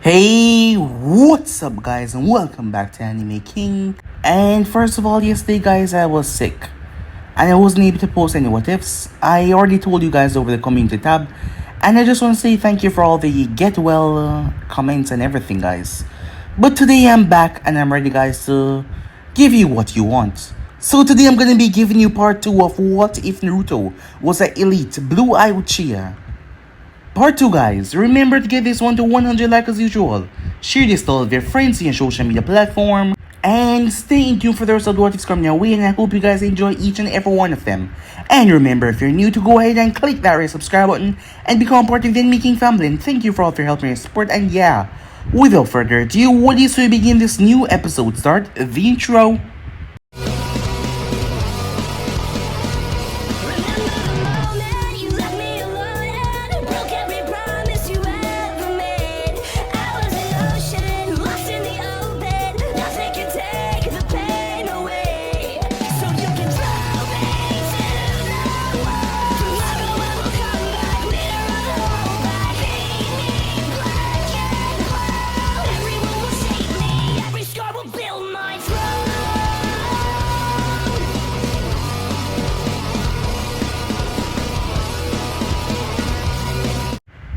Hey, what's up guys and welcome back to Anime King. And first of all, yesterday guys, I was sick and I wasn't able to post any what ifs. I already told you guys over the community tab, and I just want to say thank you for all the get well comments and everything guys. But today I'm back and I'm ready guys to give you what you want. So today I'm going to be giving you part 2 of What If Naruto was an elite Blue Uchiha. Part 2 guys, remember to get this one to 100 likes as usual, share this to all of your friends on your social media platform, and stay in tune for the rest of the what ifs coming your way, and I hope you guys enjoy each and every one of them. And remember, if you're new, to go ahead and click that red subscribe button and become part of the Anime King family, and thank you for all of your help and your support. And yeah, without further ado, what is we begin this new episode, start the intro.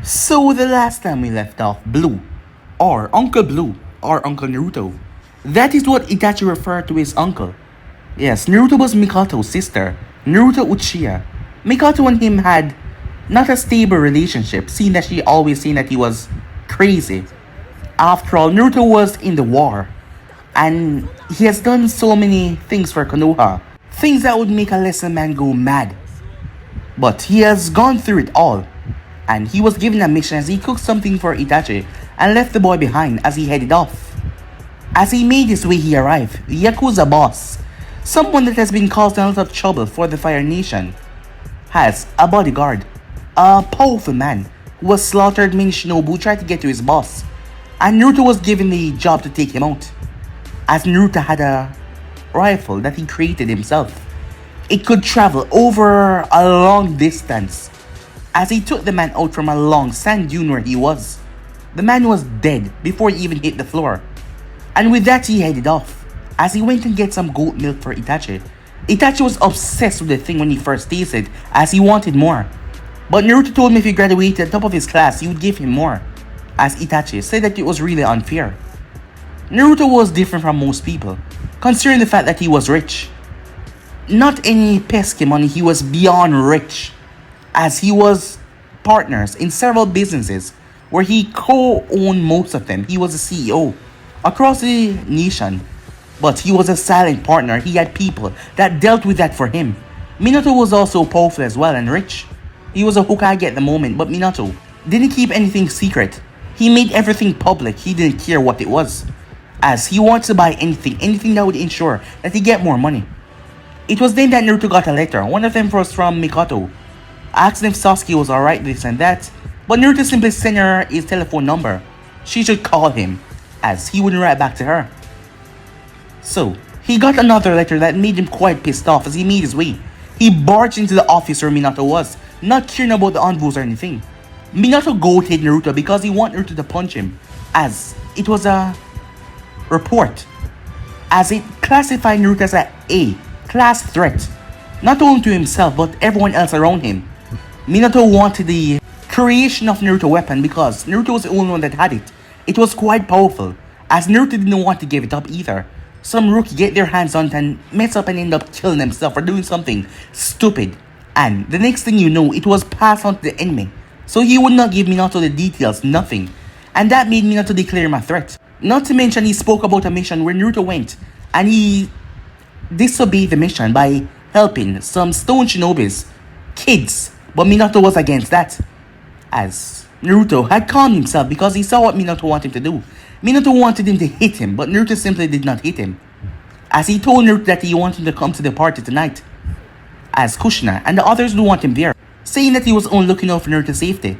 So the last time we left off, Blue, or Uncle Blue, or Uncle Naruto. That is what Itachi referred to his uncle. Yes, Naruto was Mikato's sister, Naruto Uchiha. Minato and him had not a stable relationship, seeing that she always saying that he was crazy. After all, Naruto was in the war, and he has done so many things for Konoha, things that would make a lesser man go mad. But he has gone through it all, and he was given a mission as he cooked something for Itachi and left the boy behind as he headed off. As he made his way, he arrived, the Yakuza boss, someone that has been causing a lot of trouble for the Fire Nation, has a bodyguard, a powerful man who was slaughtered many shinobu who tried to get to his boss, and Naruto was given the job to take him out. As Naruto had a rifle that he created himself, it could travel over a long distance. As he took the man out from a long sand dune where he was, the man was dead before he even hit the floor. And with that, he headed off. As he went and get some goat milk for Itachi, Itachi was obsessed with the thing when he first tasted, as he wanted more. But Naruto told him if he graduated at the top of his class, he would give him more, as Itachi said that it was really unfair. Naruto was different from most people, considering the fact that he was rich. Not any pesky money, he was beyond rich, as he was partners in several businesses where he co-owned most of them. He was a CEO across the nation, but he was a silent partner. He had people that dealt with that for him. Minato was also powerful as well and rich. He was a Hokage at the moment, but Minato didn't keep anything secret. He made everything public. He didn't care what it was, as he wanted to buy anything that would ensure that he get more money. It was then that Naruto got a letter. One of them was from Minato, asking if Sasuke was alright, this and that, but Naruto simply sent her his telephone number. She should call him, as he wouldn't write back to her. So, he got another letter that made him quite pissed off. As he made his way, he barged into the office where Minato was, not caring about the envoys or anything. Minato goaded Naruto because he wanted Naruto to punch him, as it was a report, as it classified Naruto as a A-class threat, not only to himself but everyone else around him. Minato wanted the creation of Naruto weapon because Naruto was the only one that had it. It was quite powerful, as Naruto didn't want to give it up either. Some rookie get their hands on it and mess up and end up killing themselves or doing something stupid. And the next thing you know, it was passed on to the enemy. So he would not give Minato the details, nothing. And that made Minato declare him a threat. Not to mention he spoke about a mission where Naruto went and he disobeyed the mission by helping some stone shinobis, kids. But Minato was against that, as Naruto had calmed himself because he saw what Minato wanted him to do. Minato wanted him to hit him, but Naruto simply did not hit him, as he told Naruto that he wanted him to come to the party tonight, as Kushina and the others don't want him there, saying that he was only looking out for Naruto's safety.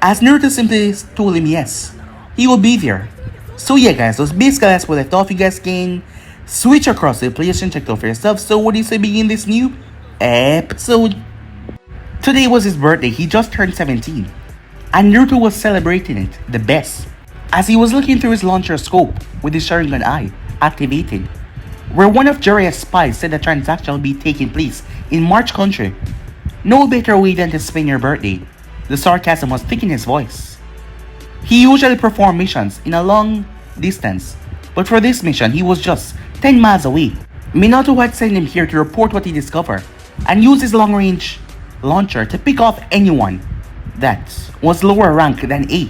As Naruto simply told him yes, he will be there. So yeah guys, so basically that's what I thought. You guys can switch across the PlayStation, check it out for yourself. So what do you say begin this new episode? Today was his birthday. He just turned 17. And Naruto was celebrating it the best. as he was looking through his launcher scope with his Sharingan eye activated, where one of Jiraiya's spies said the transaction will be taking place in March country. No better way than to spend your birthday. The sarcasm was thick in his voice. He usually performed missions in a long distance, but for this mission he was just 10 miles away. Minato had sent him here to report what he discovered and use his long-range launcher to pick off anyone that was lower rank than A,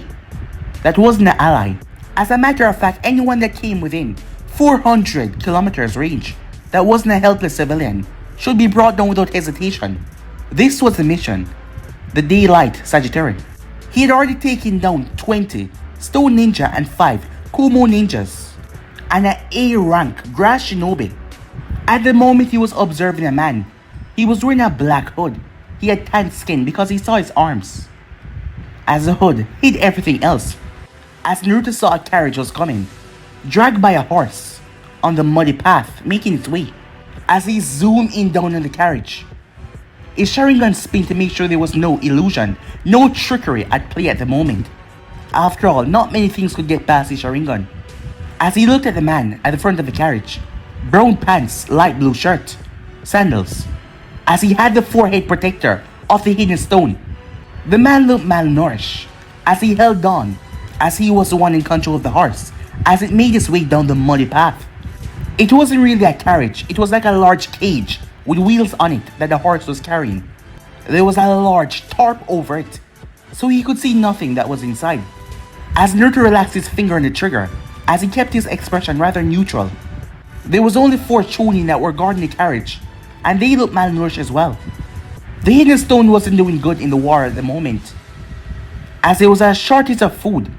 that wasn't an ally. As a matter of fact, anyone that came within 400 kilometers range that wasn't a helpless civilian should be brought down without hesitation. This was the mission, the Daylight Sagittarian. He had already taken down 20 Stone Ninja and 5 Kumo Ninjas, and an A rank Grass Shinobi. At the moment he was observing a man, he was wearing a black hood. He had tanned skin because he saw his arms, as the hood hid everything else. As Naruto saw a carriage was coming, dragged by a horse, on the muddy path making its way. As he zoomed in down on the carriage, his Sharingan spin to make sure there was no illusion, no trickery at play at the moment. After all, not many things could get past his Sharingan. As he looked at the man at the front of the carriage, brown pants, light blue shirt, sandals, as he had the forehead protector of the hidden stone. The man looked malnourished as he held on, as he was the one in control of the horse, as it made its way down the muddy path. It wasn't really a carriage, it was like a large cage with wheels on it that the horse was carrying. There was a large tarp over it, so he could see nothing that was inside. As Naruto relaxed his finger on the trigger, as he kept his expression rather neutral, there was only 4 Chunin that were guarding the carriage, and they looked malnourished as well. The hidden stone wasn't doing good in the war at the moment, as there was a shortage of food.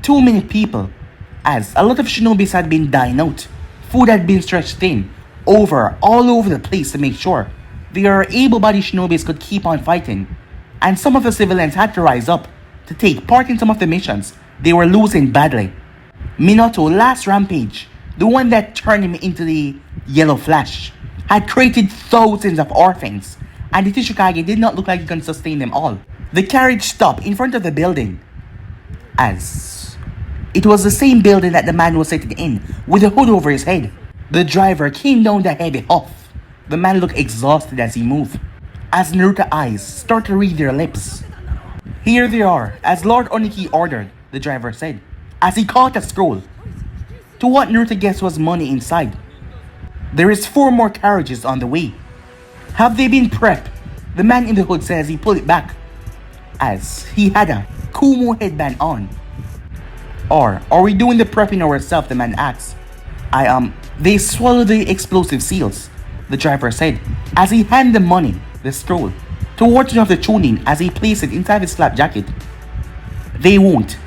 Too many people, as a lot of shinobis had been dying out. Food had been stretched thin, all over the place to make sure their able-bodied shinobis could keep on fighting, and some of the civilians had to rise up to take part in some of the missions they were losing badly. Minato, last rampage, the one that turned him into the Yellow Flash, had created thousands of orphans, and the Tishikage did not look like he could sustain them all. The carriage stopped in front of the building, as it was the same building that the man was sitting in with a hood over his head. The driver came down the heavy huff. The man looked exhausted as he moved, as Naruto's eyes started to read their lips. Here they are, as Lord Oniki ordered, the driver said, as he caught a scroll. To what Naruto guessed was money inside. There is 4 more carriages on the way. Have they been prepped? The man in the hood said as he pulled it back, as he had a Kumo headband on. Or are we doing the prepping ourselves? The man asked. They swallowed the explosive seals, the driver said, as he handed the money, the scroll, towards one of the Chunin as he placed it inside his flap jacket. They won't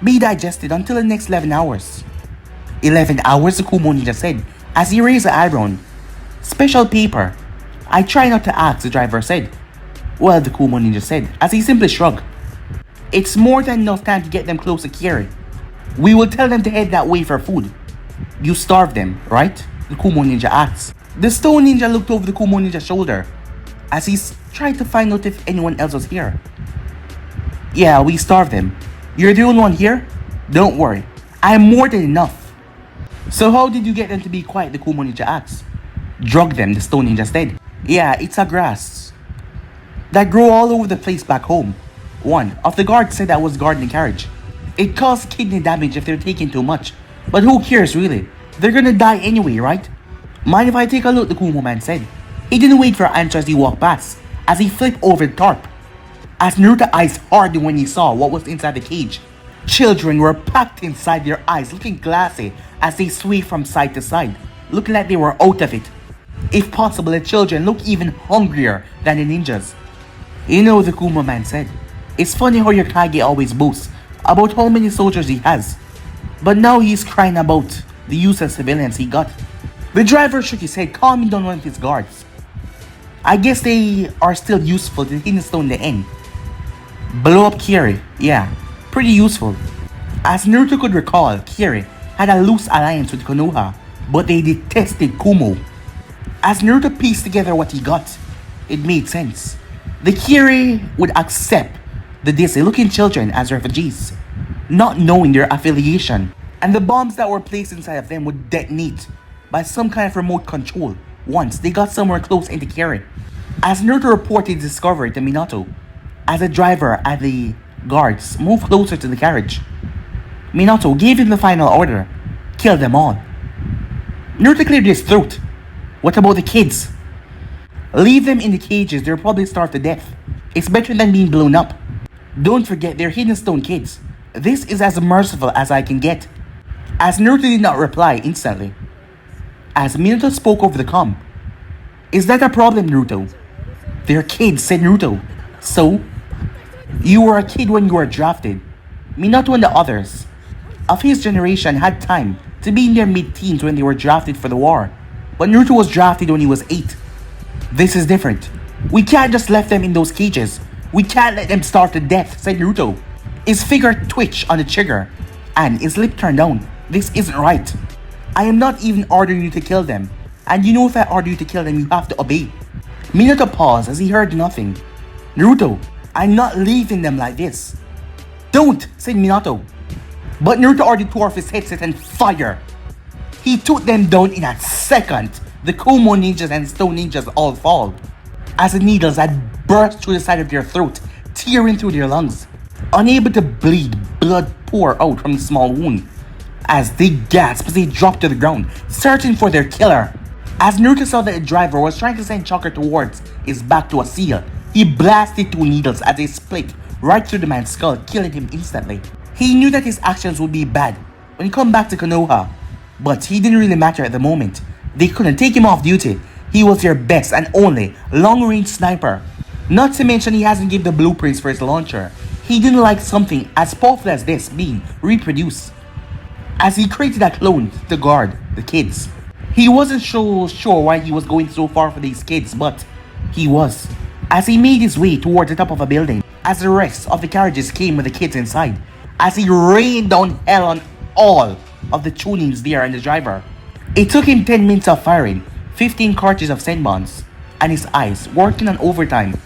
be digested until the next 11 hours. 11 hours, the Kumo Ninja said, as he raised the eyebrow. Special paper. I try not to ask, the driver said. Well, the Kumo Ninja said, as he simply shrugged. It's more than enough time to get them close to Kiri. We will tell them to head that way for food. You starved them, right? The Kumo Ninja asked. The Stone Ninja looked over the Kumo Ninja's shoulder as he tried to find out if anyone else was here. Yeah, we starved them. You're the only one here? Don't worry, I am more than enough. So how did you get them to be quiet? The Kumo Ninja asked. Drug them, the Stone Ninja said. Yeah, it's a grass that grow all over the place back home. One of the guards said that was guarding the carriage. It caused kidney damage if they're taking too much. But who cares really? They're gonna die anyway, right? Mind if I take a look? The Kumo man said. He didn't wait for an answer as he walked past, as he flipped over the tarp. As Naruto's eyes hardened when he saw what was inside the cage. Children were packed inside, their eyes looking glassy as they swayed from side to side, looking like they were out of it. If possible, the children looked even hungrier than the ninjas. You know, the Kumo man said, it's funny how your Kage always boasts about how many soldiers he has, but now he's crying about the useless civilians he got. The driver shook his head, calming down one of his guards. I guess they are still useful to hidden stone the end. Blow up Kiri, yeah, pretty useful. As Naruto could recall, Kiri had a loose alliance with Konoha, but they detested Kumo. As Naruto pieced together what he got, it made sense. The Kiri would accept the Disney-looking children as refugees. not knowing their affiliation, and the bombs that were placed inside of them would detonate by some kind of remote control once they got somewhere close in the carry. As Naruto reported his discovery to Minato, as the driver and the guards moved closer to the carriage, Minato gave him the final order: kill them all. Naruto cleared his throat. What about the kids? Leave them in the cages, they'll probably starve to death. It's better than being blown up. Don't forget, they're hidden stone kids. This is as merciful as I can get. As Naruto did not reply instantly, as Minato spoke over the comm, is that a problem, Naruto? They're kids, said Naruto. So? You were a kid when you were drafted. Minato and the others of his generation had time to be in their mid-teens when they were drafted for the war. But Naruto was drafted when he was 8. This is different. We can't just left them in those cages. We can't let them starve to death, said Naruto. His finger twitched on the trigger, and his lip turned down. This isn't right. I am not even ordering you to kill them. And you know if I order you to kill them, you have to obey. Minato paused as he heard nothing. Naruto, I'm not leaving them like this. Don't, said Minato. But Naruto ordered two of his headset and fire. He took them down in a second. The Kumo ninjas and stone ninjas all fall, as the needles had burst through the side of their throat, tearing through their lungs. Unable to bleed, blood poured out from the small wound, as they gasped as they dropped to the ground, searching for their killer. As Naruto saw that the driver was trying to send Chakra towards his back to a seal, he blasted two needles as they split right through the man's skull, killing him instantly. He knew that his actions would be bad when he come back to Konoha, but he didn't really matter at the moment. They couldn't take him off duty. He was their best and only long-range sniper. Not to mention he hasn't given the blueprints for his launcher. He didn't like something as powerful as this being reproduced, as he created a clone to guard the kids. He wasn't so sure why he was going so far for these kids, but he was. As he made his way toward the top of a building, as the rest of the carriages came with the kids inside, as he rained down hell on all of the tunings there and the driver. It took him 10 minutes of firing, 15 cartridges of Senbons, and his eyes working on overtime.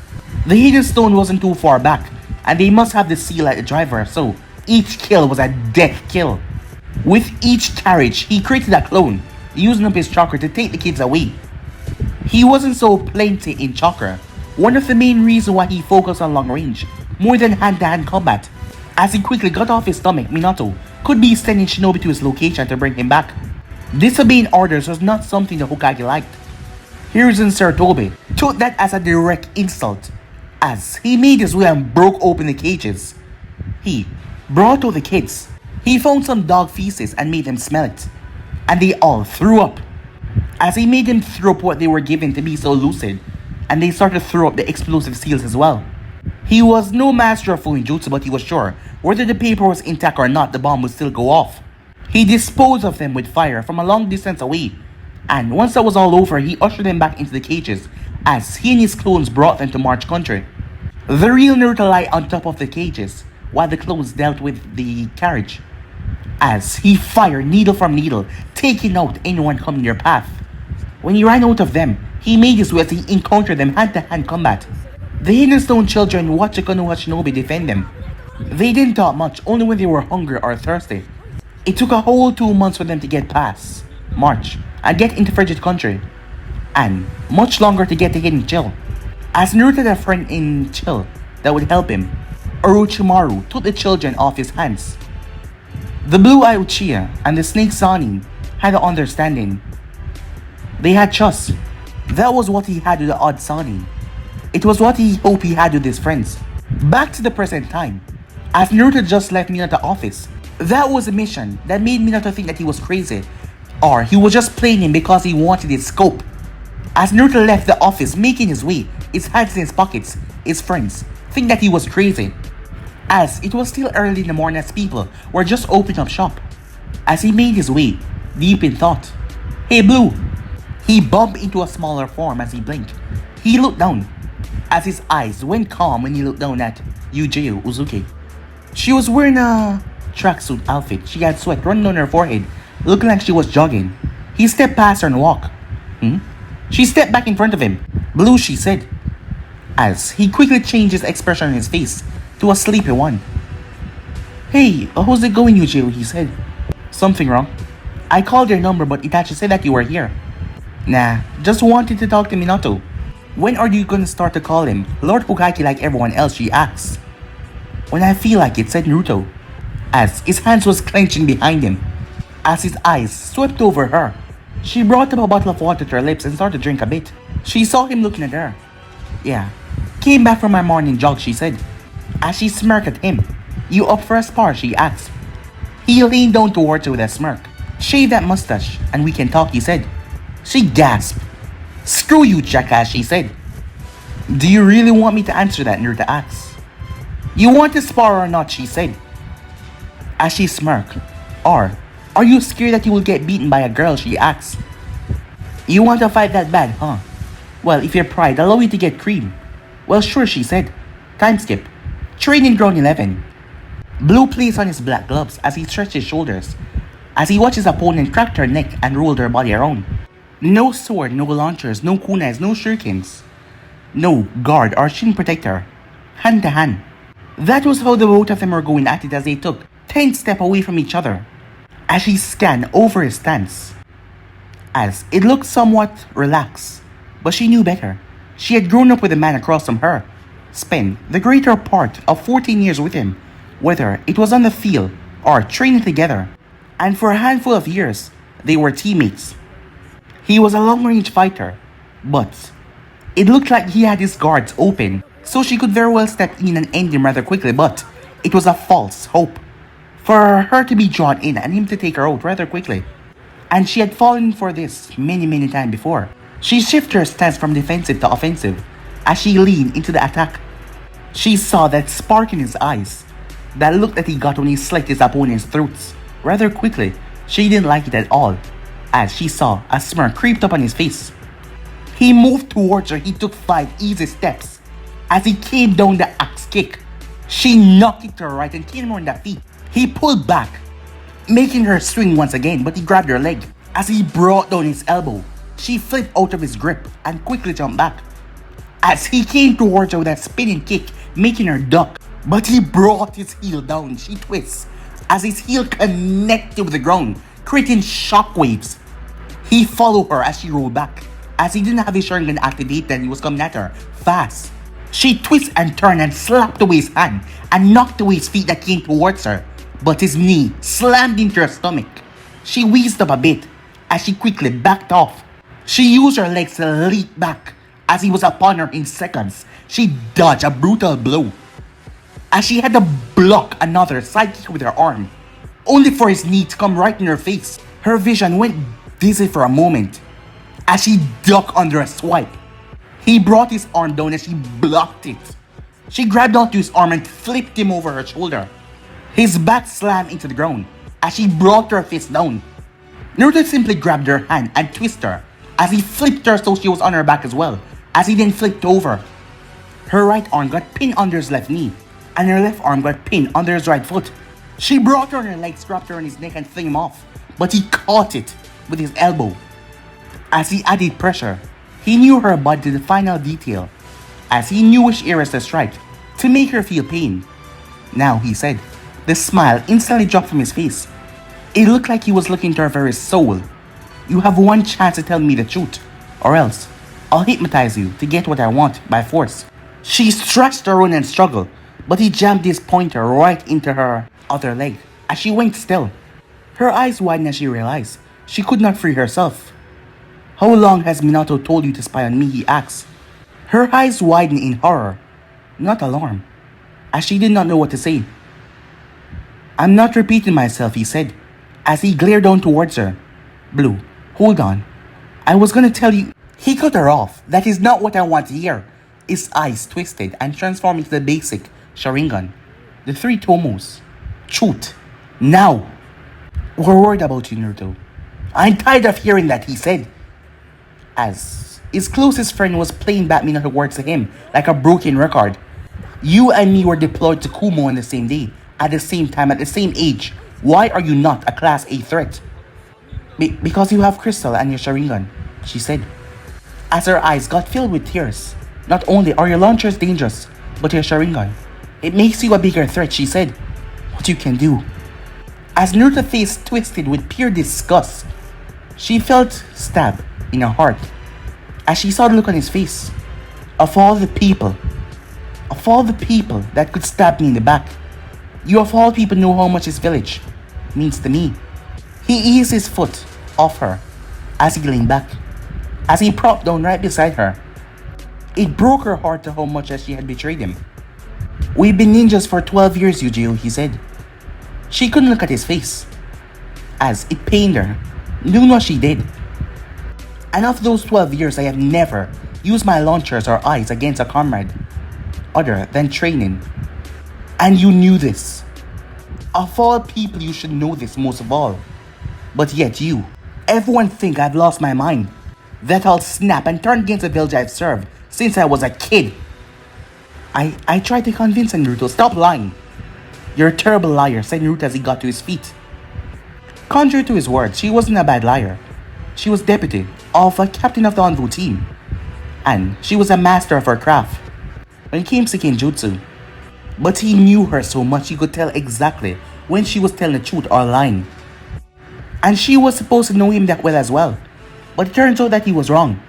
The hidden stone wasn't too far back, and they must have the seal at the driver, so each kill was a death kill. With each carriage, he created a clone, using up his chakra to take the kids away. He wasn't so plenty in chakra, one of the main reasons why he focused on long range, more than hand-to-hand combat. As he quickly got off his stomach, Minato could be sending Shinobi to his location to bring him back. Disobeying orders was not something the Hokage liked. Hiruzen Sarutobi took that as a direct insult, as he made his way and broke open the cages. He brought out the kids. He found some dog feces and made them smell it, and they all threw up. As he made them throw up what they were given to be so lucid, and they started to throw up the explosive seals as well. He was no master of Fuinjutsu, but he was sure whether the paper was intact or not, the bomb would still go off. He disposed of them with fire from a long distance away, and once that was all over, he ushered them back into the cages as he and his clones brought them to March Country. The real Naruto lay on top of the cages while the clones dealt with the carriage, as he fired needle from needle, taking out anyone coming their path. When he ran out of them, he made his way as he encountered them hand-to-hand combat. The Hidden Stone children watched the Konoha Shinobi defend them. They didn't talk much, only when they were hungry or thirsty. It took a whole 2 months for them to get past March and get into Frigid Country, and much longer to get to Hidden Chill. As Naruto had a friend in Chill that would help him, Orochimaru took the children off his hands. The Blue Uchiha and the Snake Sanin had an understanding. They had trust. That was what he had with the odd Sanin. It was what he hoped he had with his friends. Back to the present time, as Naruto just left Minato's office, that was a mission that made Minato think that he was crazy, or he was just playing him because he wanted his scope. As Naruto left the office making his way, his hands in his pockets, his friends think that he was crazy, as it was still early in the morning as people were just opening up shop. As he made his way, deep in thought, "Hey Blue!" He bumped into a smaller form as he blinked. He looked down, as his eyes went calm when he looked down at Eugeo Uzuki. She was wearing a tracksuit outfit. She had sweat running on her forehead, looking like she was jogging. He stepped past her and walked. She stepped back in front of him. "Blue," she said, as he quickly changed his expression on his face to a sleepy one. Hey, how's it going, Eugeo? He said. Something wrong? I called your number, but Itachi said that you were here. Nah, just wanted to talk to Minato. When are you gonna start to call him Lord Hokage like everyone else? She asks. When I feel like it, said Naruto, as his hands was clenching behind him. As his eyes swept over her, she brought up a bottle of water to her lips and started to drink a bit. She saw him looking at her. Yeah, came back from my morning jog, she said. As she smirked at him. You up for a spar? She asked. He leaned down towards her with a smirk. Shave that mustache and we can talk, he said. She gasped. Screw you, jackass, she said. Do you really want me to answer that? Naruto asked. You want to spar or not? She said. As she smirked. Or, are you scared that you will get beaten by a girl? She asked. You want to fight that bad, huh? Well, if your pride allow you to get cream. Well, sure, she said. Time skip. Training ground 11. Blue plays on his black gloves as he stretched his shoulders, as he watched his opponent crack her neck and rolled her body around. No sword, no launchers, no kunais, no shurikens. No guard or shin protector. Hand to hand. That was how the both of them were going at it as they took 10 steps away from each other. As she scanned over his stance, as it looked somewhat relaxed, but she knew better. She had grown up with a man across from her, spent the greater part of 14 years with him, whether it was on the field or training together, and for a handful of years, they were teammates. He was a long-range fighter, but it looked like he had his guards open, so she could very well step in and end him rather quickly, but it was a false hope for her to be drawn in and him to take her out rather quickly. And she had fallen for this many times before. She shifted her stance from defensive to offensive as she leaned into the attack. She saw that spark in his eyes, that look that he got when he slit his opponent's throats. Rather quickly, she didn't like it at all, as she saw a smirk creeped up on his face. He moved towards her. He took 5 easy steps. As he came down the axe kick, she knocked it to her right and came on the feet. He pulled back, making her swing once again, but he grabbed her leg. As he brought down his elbow, she flipped out of his grip and quickly jumped back. As he came towards her with a spinning kick, making her duck, but he brought his heel down. She twists as his heel connected with the ground, creating shockwaves. He followed her as she rolled back. As he didn't have his Sharingan activated, he was coming at her fast. She twisted and turned and slapped away his hand and knocked away his feet that came towards her, but his knee slammed into her stomach. She wheezed up a bit as she quickly backed off. She used her legs to leap back as he was upon her in seconds. She dodged a brutal blow as she had to block another side kick with her arm, only for his knee to come right in her face. Her vision went dizzy for a moment as she ducked under a swipe. He brought his arm down and she blocked it. She grabbed onto his arm and flipped him over her shoulder. His back slammed into the ground as she brought her fist down. Naruto simply grabbed her hand and twisted her as he flipped her so she was on her back as well, as he then flipped over. Her right arm got pinned under his left knee, and her left arm got pinned under his right foot. She brought her on her legs, grabbed her on his neck and flung him off, but he caught it with his elbow. As he added pressure, he knew her body to the final detail, as he knew which areas to strike to make her feel pain. Now, he said, the smile instantly dropped from his face. It looked like he was looking to her very soul. You have one chance to tell me the truth, or else I'll hypnotize you to get what I want by force. She stretched around and struggled, but he jammed his pointer right into her other leg as she went still. Her eyes widened as she realized she could not free herself. How long has Minato told you to spy on me? He asked. Her eyes widened in horror, not alarm, as she did not know what to say. I'm not repeating myself, he said, as he glared down towards her. Blue, hold on. I was gonna tell you. He cut her off. That is not what I want to hear. His eyes twisted and transformed into the basic Sharingan. The 3 Tomos. Truth. Now. We're worried about you, Naruto. I'm tired of hearing that, he said, as his closest friend was playing back Minato words to him like a broken record. You and me were deployed to Kumo on the same day, at the same time, at the same age. Why are you not a Class A threat? Because you have Crystal and your Sharingan, she said, as her eyes got filled with tears. Not only are your launchers dangerous, but your Sharingan. It makes you a bigger threat, she said. what you can do. As Naruto's face twisted with pure disgust, she felt stabbed in her heart as she saw the look on his face. Of all the people that could stab me in the back, you of all people know how much this village means to me. He eased his foot off her as he leaned back, as he propped down right beside her. It broke her heart to how much as she had betrayed him. We've been ninjas for 12 years, Eugeo, he said. She couldn't look at his face, as it pained her, knowing what she did. And of those 12 years, I have never used my launchers or eyes against a comrade, other than training. And you knew this. Of all people, you should know this most of all. But yet you, everyone think I've lost my mind, that I'll snap and turn against the village I've served since I was a kid. I tried to convince Naruto, stop lying. You're a terrible liar, said Naruto as he got to his feet. Contrary to his words, she wasn't a bad liar. She was deputy of a captain of the Hanvu team, and she was a master of her craft when it came to Kenjutsu. But he knew her so much he could tell exactly when she was telling the truth or lying. And she was supposed to know him that well as well, but it turns out that he was wrong.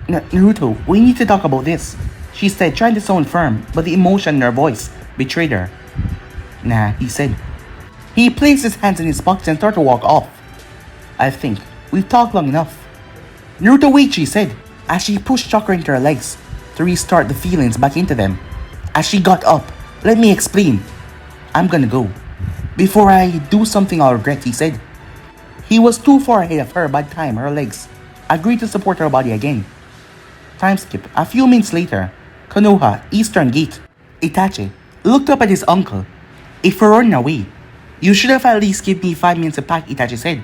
Naruto, we need to talk about this, she said, trying to sound firm, but the emotion in her voice betrayed her. Nah, he said. He placed his hands in his pockets and started to walk off. I think we've talked long enough. Naruto, wait, she said, as she pushed chakra into her legs to restart the feelings back into them. As she got up, let me explain. I'm gonna go. Before I do something I'll regret, he said. He was too far ahead of her by the time her legs agreed to support her body again. Time skip. A few minutes later, Konoha, Eastern Gate. Itachi looked up at his uncle. If we're running away, you should have at least given me 5 minutes to pack, Itachi said,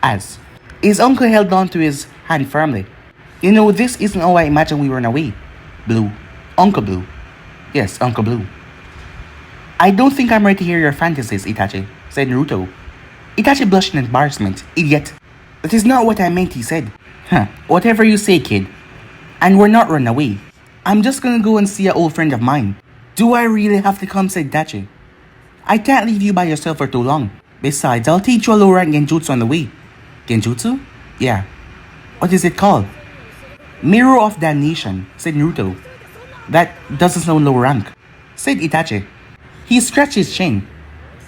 as his uncle held on to his hand firmly. You know, this isn't how I imagined we run away. Blue. Uncle Blue. Yes, Uncle Blue. I don't think I'm ready to hear your fantasies, Itachi, said Naruto. Itachi blushed in embarrassment. Idiot. That is not what I meant, he said. Whatever you say, kid. And we're not running away. I'm just gonna go and see an old friend of mine. Do I really have to come, said Itachi. I can't leave you by yourself for too long. Besides, I'll teach you a low-rank genjutsu on the way. Genjutsu? Yeah. What is it called? Mirror of Damnation, said Naruto. That doesn't sound low rank, said Itachi. He scratched his chin.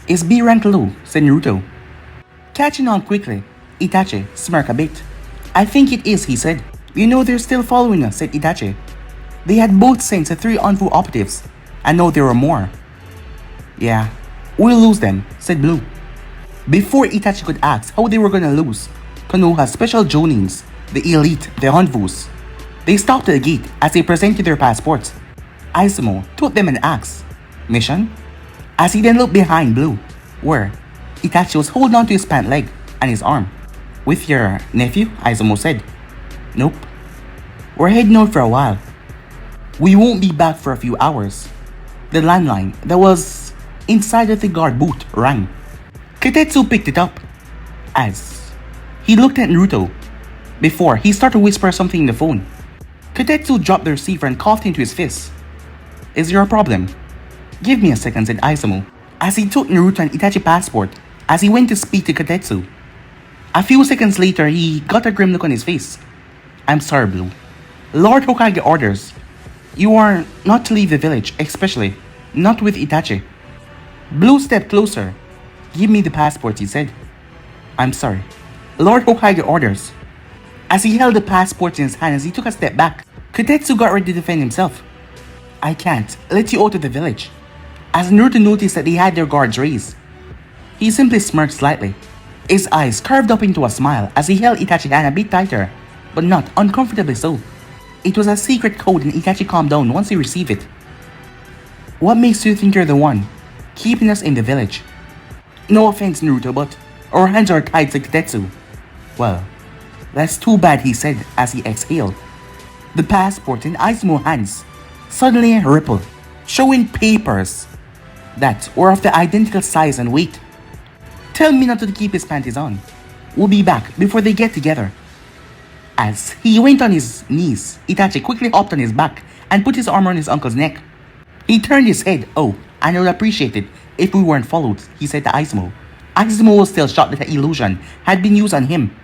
Is B rank low, said Naruto. Catching on quickly, Itachi smirked a bit. I think it is, he said. You know they're still following us, said Itachi. They had both sent the 3 Hanvu operatives, and now there were more. Yeah, we'll lose them, said Blue. Before Itachi could ask how they were gonna lose, Konoha's special Jonins, the elite, the Hanvus. They stopped at the gate as they presented their passports. Izumo took them and asked, Mission? As he then looked behind Blue, where Itachi was holding on to his pant leg and his arm. With your nephew? Izumo said. Nope. We're heading out for a while. We won't be back for a few hours. The landline that was inside of the guard booth rang. Kitetsu picked it up as he looked at Naruto before he started to whisper something in the phone. Kitetsu dropped the receiver and coughed into his fist. Is there a problem? Give me a second, said Izumo, as he took Naruto and Itachi passport as he went to speak to Kitetsu. A few seconds later, he got a grim look on his face. I'm sorry, Blue. Lord Hokage orders. You are not to leave the village, especially not with Itachi. Blue stepped closer. Give me the passport, he said. I'm sorry. Lord Hokage orders. As he held the passport in his hand as he took a step back, Kitetsu got ready to defend himself. I can't let you out of the village. As Naruto noticed that they had their guards raised, he simply smirked slightly. His eyes curved up into a smile as he held Itachi's hand a bit tighter, but not uncomfortably so. It was a secret code and Itachi calmed down once he received it. What makes you think you're the one keeping us in the village? No offense, Naruto, but our hands are tied to Kitetsu. Well, that's too bad, he said as he exhaled. The passport in Izumo's hands suddenly rippled, showing papers that were of the identical size and weight. Tell Minato to keep his panties on. We'll be back before they get together. As he went on his knees, Itachi quickly hopped on his back and put his arm around his uncle's neck. He turned his head, and I would appreciate it if we weren't followed, he said to Izumo. Izumo was still shocked that the illusion had been used on him.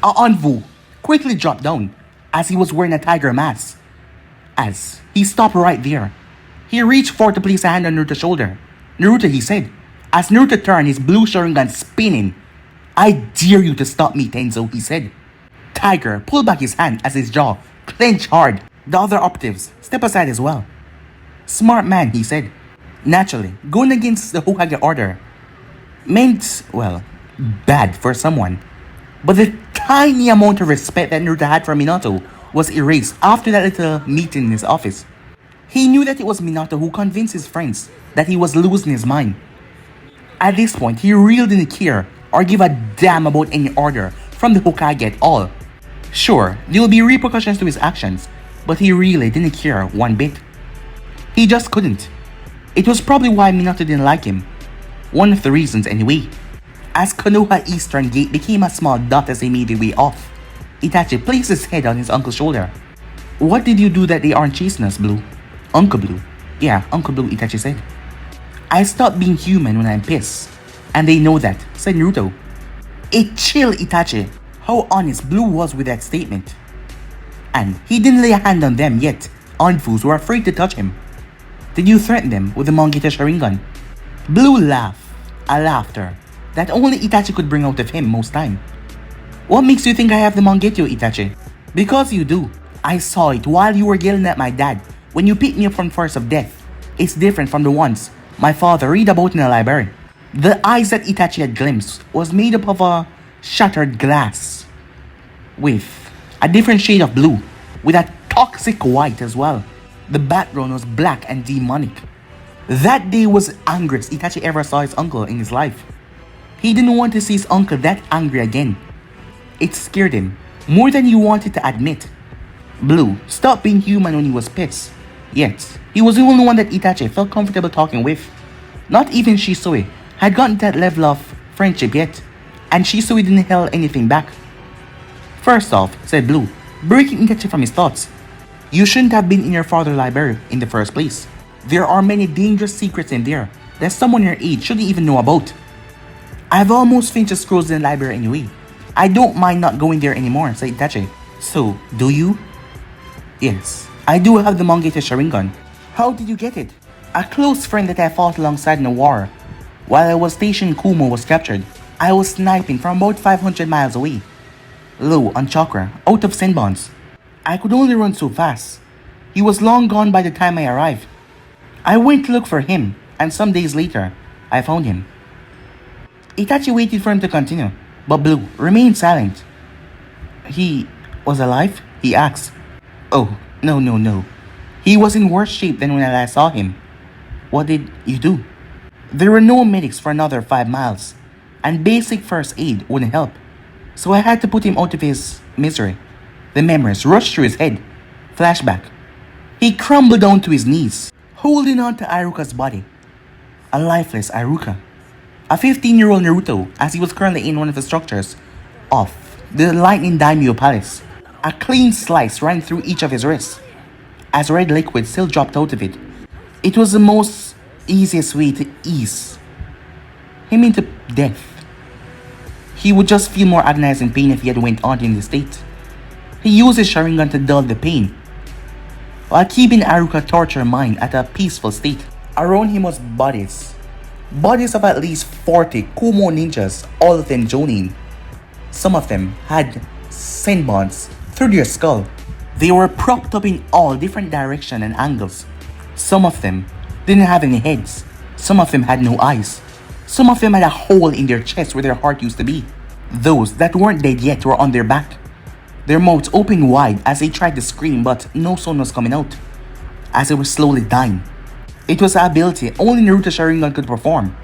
Anvu quickly dropped down as he was wearing a tiger mask. As he stopped right there, he reached forward to place a hand on Naruto's shoulder. Naruto, he said, as Naruto turned, his blue Sharingan spinning. I dare you to stop me, Tenzo, he said. Tiger pulled back his hand as his jaw clenched hard. The other operatives step aside as well. Smart man, he said. Naturally, going against the Hokage order meant, well, bad for someone. But the tiny amount of respect that Naruto had for Minato was erased after that little meeting in his office. He knew that it was Minato who convinced his friends that he was losing his mind. At this point, he really didn't care or give a damn about any order from the Hokage at all. Sure, there will be repercussions to his actions, but he really didn't care one bit. He just couldn't. It was probably why Minato didn't like him. One of the reasons anyway. As Konoha Eastern Gate became a small dot as they made their way off, Itachi placed his head on his uncle's shoulder. What did you do that they aren't chasing us, Blue? Uncle Blue. Yeah, Uncle Blue, Itachi said. I stopped being human when I'm pissed. And they know that, said Naruto. It chilled Itachi how honest Blue was with that statement. And he didn't lay a hand on them yet. Anfus were afraid to touch him. Did you threaten them with the Mangekyo Sharingan? Blue laughed, a laughter that only Itachi could bring out of him most time. What makes you think I have the Mangekyo, Itachi? Because you do. I saw it while you were yelling at my dad when you picked me up from Force of Death. It's different from the ones my father read about in the library. The eyes that Itachi had glimpsed was made up of a shattered glass with a different shade of blue with a toxic white as well. The background was black and demonic. That day was the angriest Itachi ever saw his uncle in his life. He didn't want to see his uncle that angry again. It scared him more than he wanted to admit. Blue stopped being human when he was pissed. Yet, he was the only one that Itachi felt comfortable talking with. Not even Shisui had gotten that level of friendship yet, and Shisui didn't held anything back. First off, said Blue, breaking Itachi from his thoughts. You shouldn't have been in your father's library in the first place. There are many dangerous secrets in there that someone your age shouldn't even know about. I've almost finished the scrolls in the library anyway. I don't mind not going there anymore, said Itachi. So, do you? Yes, I do have the Mangekyo Sharingan. How did you get it? A close friend that I fought alongside in a war. While I was stationed in Kumo was captured. I was sniping from about 500 miles away. Low on chakra, out of senbons. I could only run so fast. He was long gone by the time I arrived. I went to look for him, and some days later, I found him. Itachi waited for him to continue, but Blue remained silent. He was alive? He asked. Oh, no. He was in worse shape than when I last saw him. What did you do? There were no medics for another 5 miles, and basic first aid wouldn't help. So I had to put him out of his misery. The memories rushed through his head. Flashback. He crumbled down to his knees, holding on to Iruka's body. A lifeless Iruka. A 15-year-old Naruto, as he was currently in one of the structures of the Lightning Daimyo Palace. A clean slice ran through each of his wrists, as red liquid still dropped out of it. It was the most easiest way to ease him into death. He would just feel more agonizing pain if he had went on in this state. He used his Sharingan to dull the pain, while keeping Iruka's tortured mind at a peaceful state. Around him was bodies. Bodies of at least 40 Kumo ninjas, all of them jonin. Some of them had senbons through their skull. They were propped up in all different directions and angles. Some of them didn't have any heads. Some of them had no eyes. Some of them had a hole in their chest where their heart used to be. Those that weren't dead yet were on their back, their mouths open wide as they tried to scream, but no sound was coming out, as they were slowly dying. It was an ability only Naruto Sharingan could perform.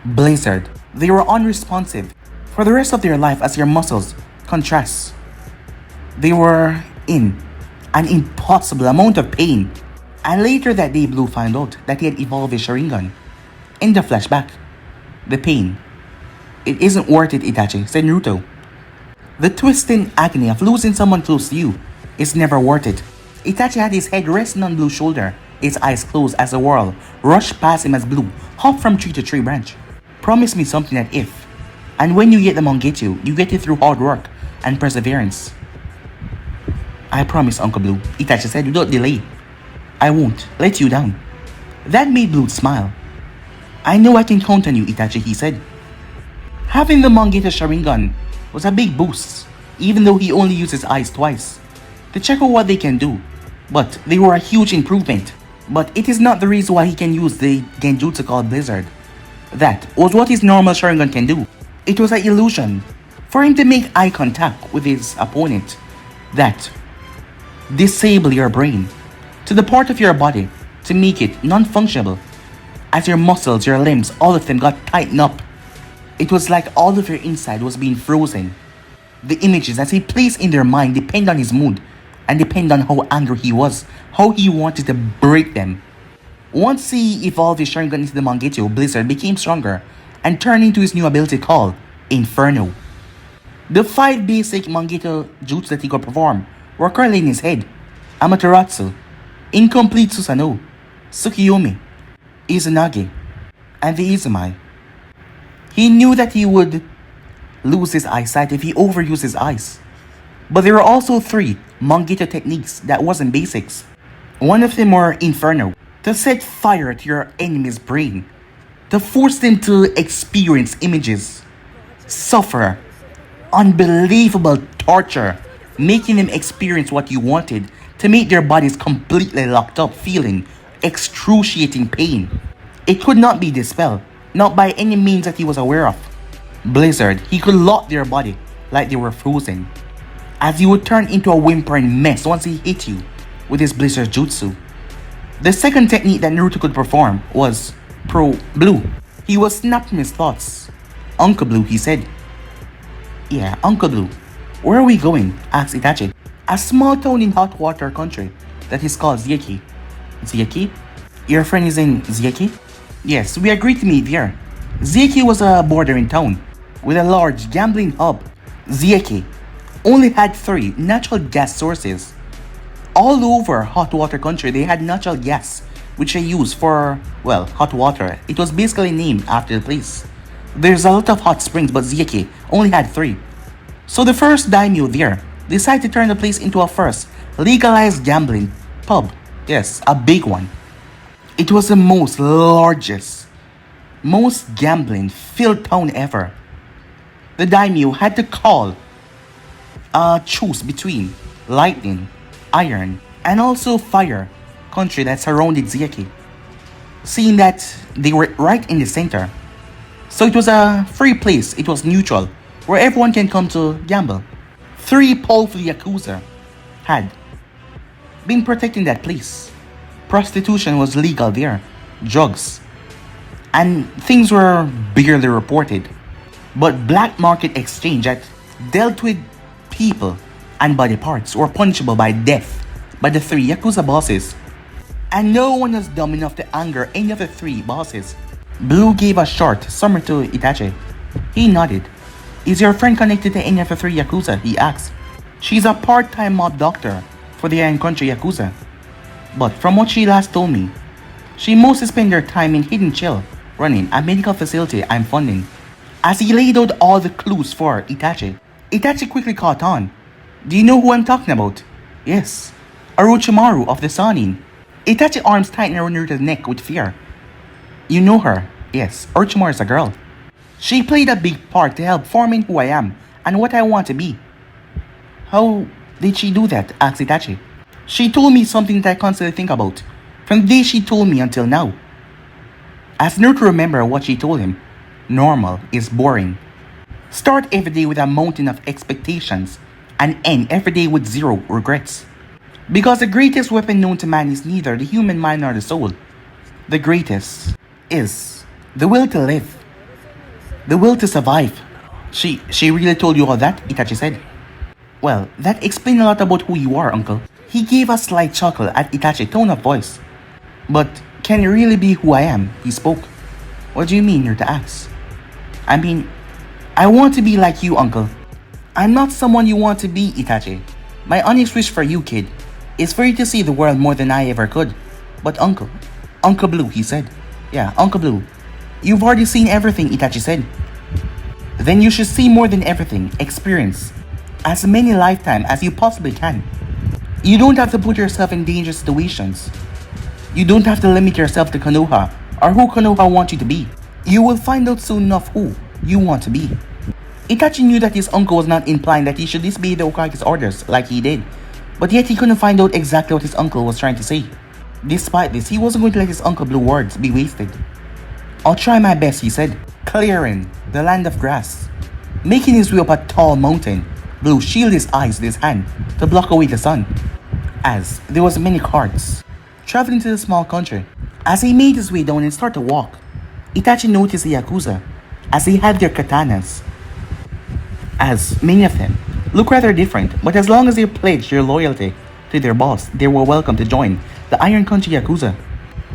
Blizzard. They were unresponsive for the rest of their life as their muscles contrast. They were in an impossible amount of pain. And later that day, Blue found out that he had evolved his Sharingan. In the flashback, the pain. It isn't worth it, Itachi, said Naruto. The twisting agony of losing someone close to you is never worth it. Itachi had his head resting on Blue's shoulder its eyes closed as the world rushed past him as Blue hopped from tree to tree branch. Promise me something that if, and when you get the Mangekyou, you get it through hard work and perseverance. I promise, Uncle Blue, Itachi said without delay. I won't let you down. That made Blue smile. I know I can count on you, Itachi, he said. Having the Mangekyou Sharingan was a big boost, even though he only used his eyes twice, to check out what they can do, but they were a huge improvement. But it is not the reason why he can use the genjutsu called Blizzard. That was what his normal Sharingan can do. It was an illusion for him to make eye contact with his opponent that disable your brain to the part of your body to make it non-functional. As your muscles, your limbs, all of them got tightened up. It was like all of your inside was being frozen. The images as he placed in their mind depend on his mood and depend on how angry he was, how he wanted to break them. Once he evolved his Sharingan into the Mangekyou, Blizzard became stronger and turned into his new ability called Inferno. The 5 basic Mangekyou jutsu that he could perform were currently in his head: Amaterasu, Incomplete Susanoo, Tsukiyomi, Izanagi, and the Izumai. He knew that he would lose his eyesight if he overused his eyes. But there were also 3 Mangekyou techniques that wasn't basics. One of them were Inferno, to set fire to your enemy's brain, to force them to experience images, suffer unbelievable torture, making them experience what you wanted, to make their bodies completely locked up, feeling excruciating pain. It could not be dispelled, not by any means that he was aware of. Blizzard, he could lock their body like they were frozen, as he would turn into a whimpering mess once he hit you with his Blizzard Jutsu. The second technique that Naruto could perform was Pro Blue. He was snapped from his thoughts. Uncle Blue, he said. Yeah, Uncle Blue. Where are we going? Asked Itachi. A small town in hot water country that is called Zieki. Zieki? Your friend is in Zieki? Yes, we agreed to meet there. Zieki was a bordering town with a large gambling hub. Zieki only had 3 natural gas sources. All over hot water country, they had natural gas, which they used for, well, hot water. It was basically named after the place. There's a lot of hot springs, but Zieki only had 3. So the first daimyo there decided to turn the place into a first legalized gambling pub. Yes, a big one. It was the most largest, most gambling filled town ever. The daimyo had to call a truce between lightning, iron, and also fire country that surrounded Zieki, seeing that they were right in the center. So it was a free place, it was neutral, where everyone can come to gamble. 3 powerful Yakuza had been protecting that place. Prostitution was legal there, drugs, and things were barely reported. But black market exchange that dealt with people and body parts were punishable by death by the 3 Yakuza bosses. And no one was dumb enough to anger any of the 3 bosses. Blue gave a short summary to Itachi. He nodded. Is your friend connected to any of the 3 Yakuza? He asked. She's a part-time mob doctor for the Iron Country Yakuza. But from what she last told me, she mostly spends her time in Hidden Chill, running a medical facility I'm funding. As he laid out all the clues for Itachi, Itachi quickly caught on. Do you know who I'm talking about? Yes, Orochimaru of the Sanin. Itachi's arms tightened around Naruto's neck with fear. You know her? Yes, Orochimaru is a girl. She played a big part to help forming who I am and what I want to be. How did she do that? Asked Itachi. She told me something that I constantly think about, from the day she told me until now. As Naruto remembered what she told him, normal is boring. Start every day with a mountain of expectations and end every day with 0 regrets. Because the greatest weapon known to man is neither the human mind nor the soul. The greatest is the will to live. The will to survive. She really told you all that? Itachi said. Well, that explains a lot about who you are, uncle. He gave a slight chuckle at Itachi's tone of voice. But can it really be who I am? He spoke. What do you mean, Naruto asked. I mean, I want to be like you, uncle. I'm not someone you want to be, Itachi. My honest wish for you, kid, is for you to see the world more than I ever could. But Uncle Blue, he said. Yeah, Uncle Blue. You've already seen everything, Itachi said. Then you should see more than everything, experience as many lifetimes as you possibly can. You don't have to put yourself in dangerous situations. You don't have to limit yourself to Konoha or who Konoha wants you to be. You will find out soon enough who you want to be. Itachi knew that his uncle was not implying that he should disobey the Hokage's orders like he did, but yet he couldn't find out exactly what his uncle was trying to say. Despite this, he wasn't going to let his Uncle Blue words be wasted. I'll try my best, he said, clearing the land of grass. Making his way up a tall mountain, Blue shielded his eyes with his hand to block away the sun, as there was many carts traveling to the small country. As he made his way down and started to walk, Itachi noticed the Yakuza as they had their katanas. As many of them look rather different, but as long as they pledged their loyalty to their boss, they were welcome to join the Iron Country Yakuza.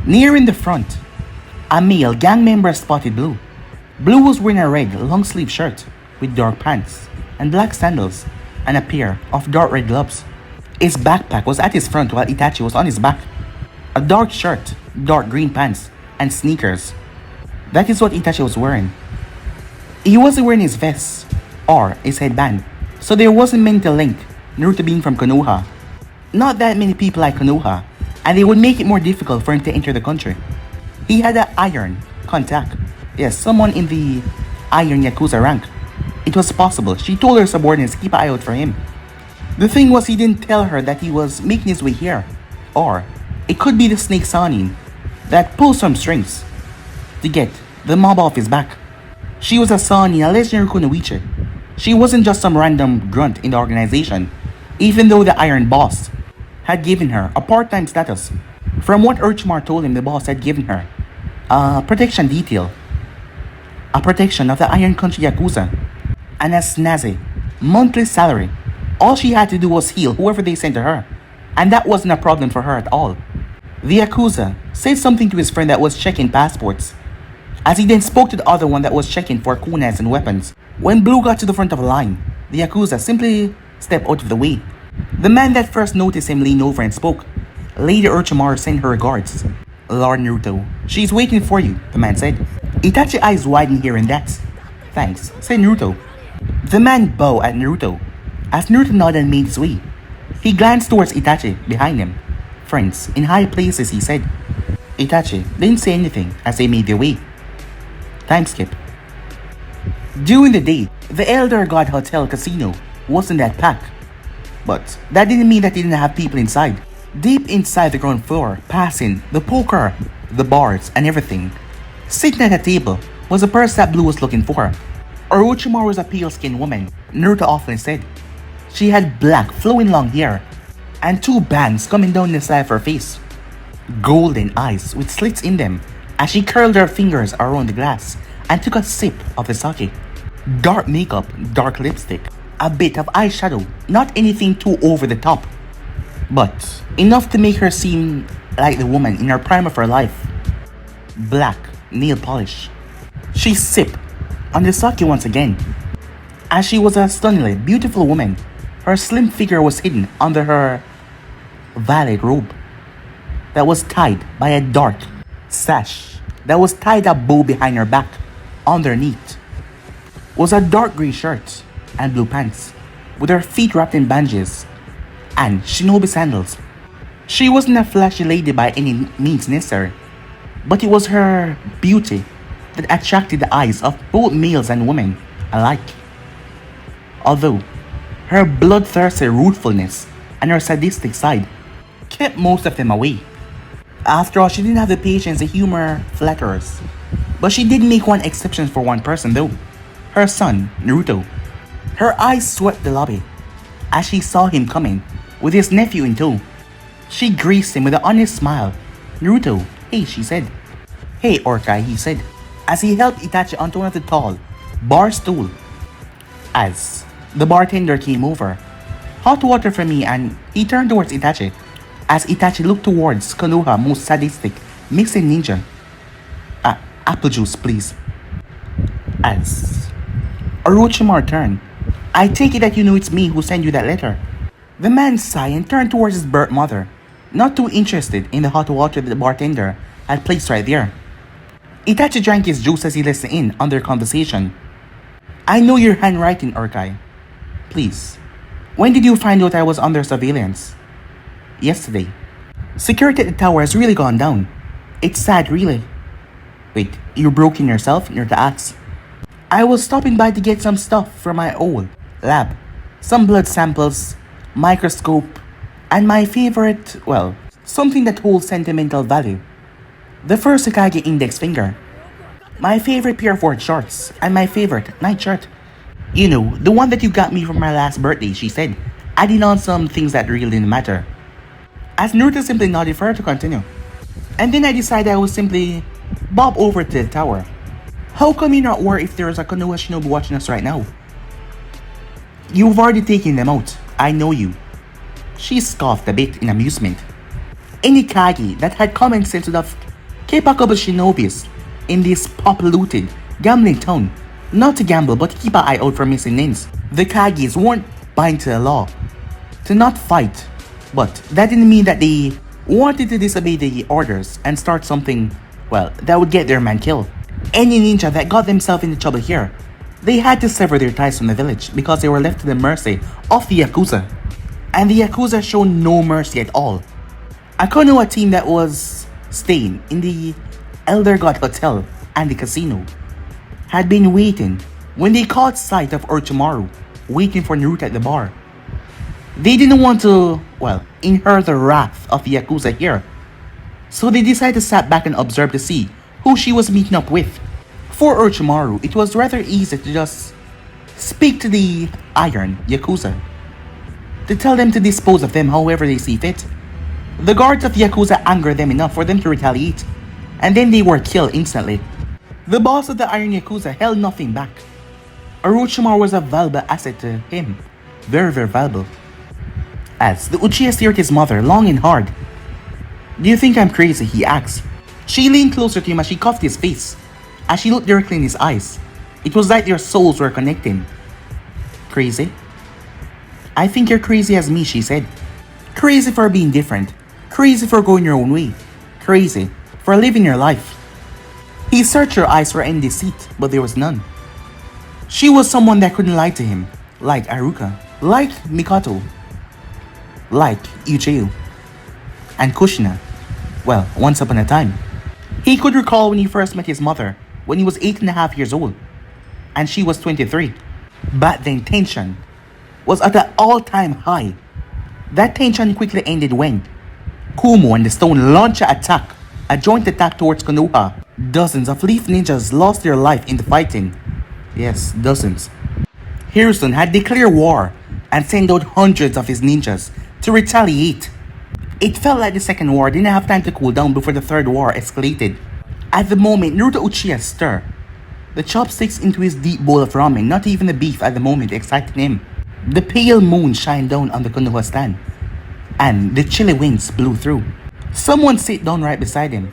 Near in the front, a male gang member spotted Blue. Blue was wearing a red long-sleeve shirt with dark pants and black sandals and a pair of dark red gloves. His backpack was at his front while Itachi was on his back. A dark shirt, dark green pants, and sneakers. That is what Itachi was wearing. He wasn't wearing his vest or his headband, so there wasn't many to link Naruto being from Konoha. Not that many people like Konoha, and it would make it more difficult for him to enter the country. He had an iron contact. Yes, someone in the Iron Yakuza rank. It was possible. She told her subordinates to keep an eye out for him. The thing was, he didn't tell her that he was making his way here. Or it could be the snake Sanin that pulled some strings to get the mob off his back. She was a Sanin, a legendary kunoichi. She wasn't just some random grunt in the organization, even though the Iron Boss had given her a part-time status. From what Orochimaru told him, the boss had given her a protection detail, a protection of the Iron Country Yakuza, and a snazzy monthly salary. All she had to do was heal whoever they sent to her, and that wasn't a problem for her at all. The Yakuza said something to his friend that was checking passports, as he then spoke to the other one that was checking for kunais and weapons. When Blue got to the front of the line, the Yakuza simply stepped out of the way. The man that first noticed him leaned over and spoke. Lady Orochimaru sent her regards. Lord Naruto, she's waiting for you, the man said. Itachi's eyes widened hearing that. Thanks, said Naruto. The man bowed at Naruto. As Naruto nodded and made his way, he glanced towards Itachi behind him. Friends, in high places, he said. Itachi didn't say anything as they made their way. Time skip. During the day, the Elder God Hotel Casino wasn't that packed. But that didn't mean that they didn't have people inside. Deep inside the ground floor, passing the poker, the bars, and everything, sitting at a table was the person that Blue was looking for. Orochimaru was a pale-skinned woman, Naruto often said. She had black, flowing long hair, and two bangs coming down the side of her face. Golden eyes with slits in them as she curled her fingers around the glass and took a sip of the sake. Dark makeup, dark lipstick, a bit of eyeshadow, not anything too over the top, but enough to make her seem like the woman in her prime of her life. Black nail polish. She sipped on the sake once again. As she was a stunningly beautiful woman, her slim figure was hidden under her violet robe that was tied by a dark sash that was tied a bow behind her back. Underneath was a dark grey shirt and blue pants, with her feet wrapped in bandages and shinobi sandals. She wasn't a flashy lady by any means necessary, but it was her beauty that attracted the eyes of both males and women alike. Although her bloodthirsty ruthfulness and her sadistic side kept most of them away. After all, she didn't have the patience to humor flatterers. But she did make one exception for one person though. Her son, Naruto. Her eyes swept the lobby as she saw him coming with his nephew in tow. She graced him with an honest smile. Naruto, hey, she said. Hey, Orkai, he said, as he helped Itachi onto one of the tall bar stool. As the bartender came over, hot water for me, and he turned towards Itachi as Itachi looked towards Konoha's most sadistic mixing ninja. Apple juice, please. As Orochimaru turned, I take it that you know it's me who sent you that letter. The man sighed and turned towards his birth mother. not too interested in the hot water that the bartender had placed right there. Itachi drank his juice as he listened in on their conversation. I know your handwriting, Urkai. Please. When did you find out I was under surveillance? Yesterday. Security at the tower has really gone down. It's sad, really. Wait, you broke in yourself near the axe? I was stopping by to get some stuff from my old lab. Some blood samples, microscope, and my favorite, well, something that holds sentimental value. The first Hokage index finger. My favorite pair of work shorts, and my favorite nightshirt. You know, the one that you got me for my last birthday, she said, adding on some things that really didn't matter. As Naruto simply nodded for her to continue. And then I decided I would simply bob over to the tower. How come you're not worried if there's a Konoha shinobi watching us right now? You've already taken them out. I know you. She scoffed a bit in amusement. Any Kage that had common sense would have kept a couple shinobis in this polluted, gambling town. Not to gamble, but to keep an eye out for missing names. The Kages weren't bound to the law to not fight, but that didn't mean that they wanted to disobey the orders and start something, well, that would get their man killed. Any ninja that got themselves into trouble here, they had to sever their ties from the village because they were left to the mercy of the Yakuza. And the Yakuza showed no mercy at all. A Konoha team that was staying in the Elder God Hotel and the casino had been waiting when they caught sight of Orochimaru waiting for Naruto at the bar. They didn't want to, well, incur the wrath of the Yakuza here. So they decided to sit back and observe to see who she was meeting up with. For Orochimaru, it was rather easy to just speak to the Iron Yakuza, to tell them to dispose of them however they see fit. The guards of Yakuza angered them enough for them to retaliate, and then they were killed instantly. The boss of the Iron Yakuza held nothing back. Orochimaru was a valuable asset to him, very valuable. As the Uchiha stared at his mother long and hard. Do you think I'm crazy? He asked. She leaned closer to him as she cuffed his face. As she looked directly in his eyes, it was like their souls were connecting. Crazy? I think you're crazy as me, she said. Crazy for being different. Crazy for going your own way. Crazy for living your life. He searched her eyes for any deceit, but there was none. She was someone that couldn't lie to him, like Aruka, like Minato, like Eugeo, and Kushina. Well, once upon a time. He could recall when he first met his mother, when he was 8.5 years old, and she was 23. But then tension was at an all-time high. That tension quickly ended when Kumo and the Stone launched an attack, a joint attack towards Konoha. Dozens of Leaf ninjas lost their life in the fighting. Yes, dozens. Hiruzen had declared war and sent out hundreds of his ninjas to retaliate. It felt like the second war didn't have time to cool down before the third war escalated. At the moment, Naruto Uchiha stirred the chopsticks into his deep bowl of ramen. Not even the beef at the moment excited him. The pale moon shined down on the Konoha stand, and the chilly winds blew through. Someone sat down right beside him.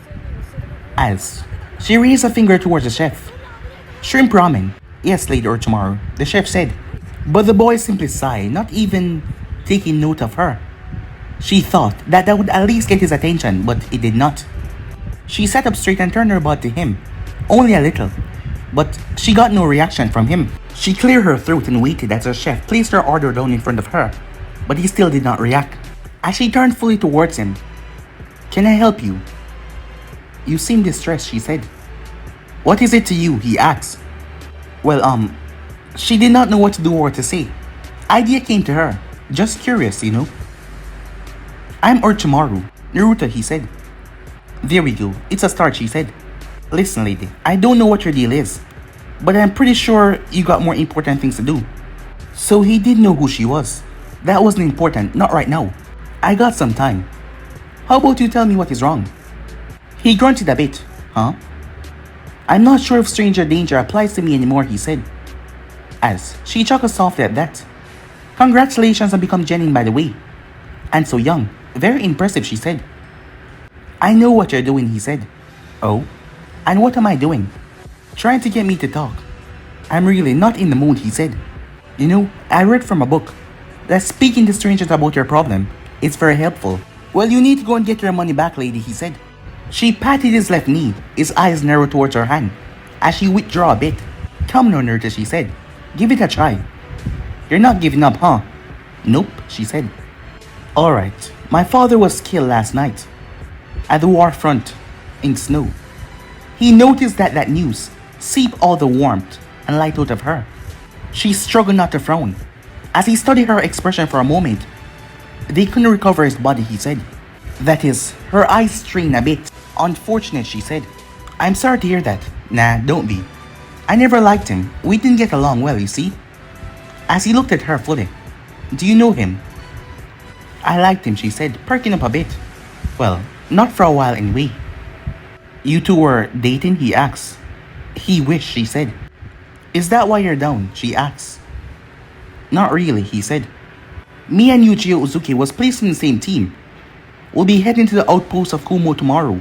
As she raised a finger towards the chef. Shrimp ramen. Yes, Lady Orochimaru, the chef said. But the boy simply sighed, not even taking note of her. She thought that would at least get his attention, but it did not. She sat up straight and turned her butt to him. Only a little. But she got no reaction from him. She cleared her throat and waited as her chef placed her order down in front of her. But he still did not react. As she turned fully towards him. Can I help you? You seem distressed, she said. What is it to you? He asked. Well, she did not know what to do or what to say. Idea came to her. Just curious, you know. I'm Orochimaru. Naruto, he said. There we go. It's a start, she said. Listen, lady, I don't know what your deal is, but I'm pretty sure you got more important things to do. So he did know who she was. That wasn't important, not right now. I got some time. How about you tell me what is wrong? He grunted a bit. Huh? I'm not sure if stranger danger applies to me anymore, he said. As she chuckled softly at that. Congratulations on becoming Genin, by the way. And so young. Very impressive, she said. I know what you're doing, he said. Oh? And what am I doing? Trying to get me to talk. I'm really not in the mood, he said. You know, I read from a book that speaking to strangers about your problem is very helpful. Well, you need to go and get your money back, lady, he said. She patted his left knee, his eyes narrowed towards her hand, as she withdrew a bit. Come now, Naruto, she said. Give it a try. You're not giving up, huh? Nope, she said. Alright, my father was killed last night, at the war front, in snow. He noticed that news seeped all the warmth and light out of her. She struggled not to frown. As he studied her expression for a moment, they couldn't recover his body, he said. That is, her eyes strained a bit. Unfortunate, she said. I'm sorry to hear that. Nah, don't be. I never liked him. We didn't get along well, you see. As he looked at her fully. Do you know him? I liked him, she said, perking up a bit. Well, not for a while anyway. You two were dating, he asked. He wished, she said. Is that why you're down, she asked. Not really, he said. Me and Eugeo Uzuki was placed in the same team. We'll be heading to the outpost of Kumo tomorrow.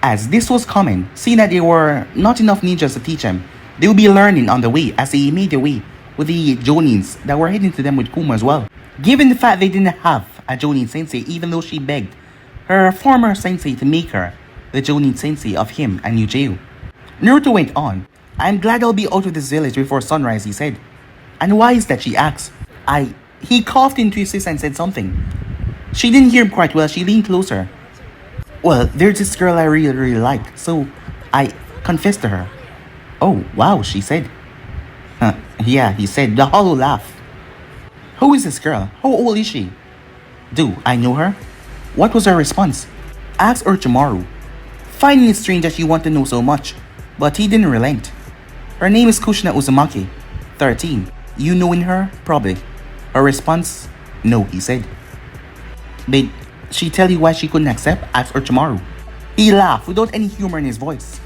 As this was common, seeing that there were not enough ninjas to teach them, they would be learning on the way as they made their way with the Jonins that were heading to them with Kumo as well. Given the fact they didn't have a Jonin sensei, even though she begged her former sensei to make her the Jonin sensei of him and Eugeo. Naruto went on. I'm glad I'll be out of this village before sunrise, he said. And why is that, she asked. He coughed into his sister and said something. She didn't hear him quite well. She leaned closer. Well, there's this girl I really like, so I confessed to her. Oh, wow, she said. Yeah, he said, the hollow laugh. Who is this girl? How old is she? Do I know her? What was her response? Asked Orochimaru, finding it strange that she wanted to know so much, but he didn't relent. Her name is Kushina Uzumaki, 13. You knowing her? Probably. Her response? No, he said. Did she tell you why she couldn't accept? Asked Orochimaru. He laughed without any humor in his voice.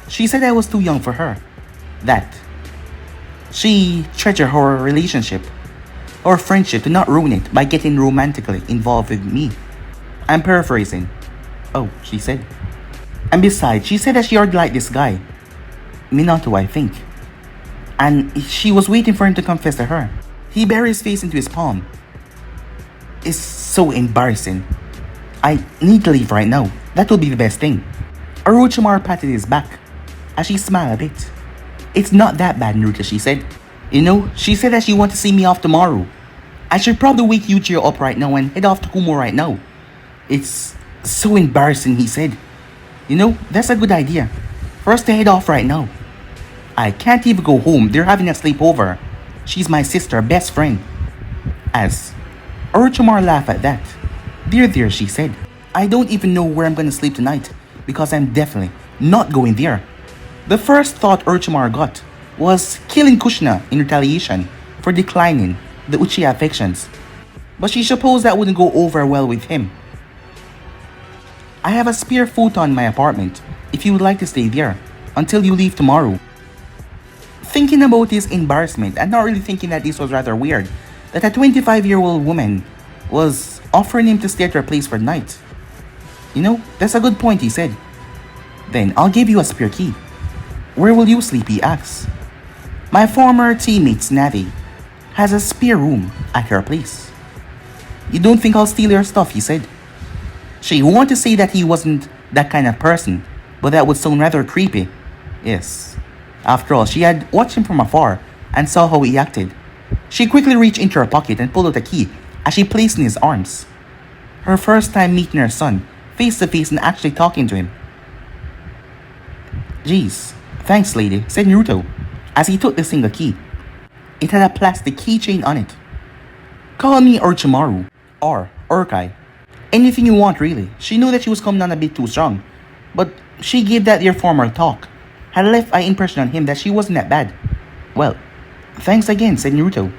She said I was too young for her. That she treasured her relationship or friendship to not ruin it by getting romantically involved with me. I'm paraphrasing. Oh, she said. And besides, she said that she already liked this guy. Minato, I think. And she was waiting for him to confess to her. He buried his face into his palm. It's so embarrassing. I need to leave right now. That will be the best thing. Orochimaru patted his back as she smiled a bit. It's not that bad, Naruto, she said. You know, she said that she wants to see me off tomorrow. I should probably wake Eugeo up right now and head off to Kumo right now. It's so embarrassing, he said. You know, that's a good idea. For us to head off right now. I can't even go home. They're having a sleepover. She's my sister, best friend. As Orochimaru laughed at that. There, she said. I don't even know where I'm gonna sleep tonight because I'm definitely not going there. The first thought Orochimaru got was killing Kushina in retaliation for declining the Uchiha affections. But she supposed that wouldn't go over well with him. I have a spare futon in my apartment if you would like to stay there until you leave tomorrow. Thinking about his embarrassment and not really thinking that this was rather weird, that a 25-year-old woman was offering him to stay at her place for the night. You know, that's a good point, he said. Then I'll give you a spare key. Where will you sleep, he asked. My former teammate's Navi has a spare room at her place. You don't think I'll steal your stuff, he said. She wanted to say that he wasn't that kind of person, but that would sound rather creepy. Yes. After all, she had watched him from afar and saw how he acted. She quickly reached into her pocket and pulled out a key as she placed in his arms. Her first time meeting her son, face to face and actually talking to him. Geez, thanks lady, said Naruto, as he took the single key. It had a plastic keychain on it. Call me Orochimaru, or Urkai. Anything you want really. She knew that she was coming on a bit too strong, but she gave that their former talk had left an impression on him that she wasn't that bad. Well, thanks again, said Naruto.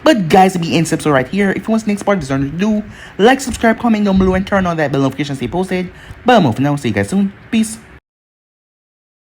But guys, be in subscribe right here. If you want the next part of this journey to do, like, subscribe, comment down below, and turn on that bell notification to stay posted. But I'm off now. See you guys soon. Peace.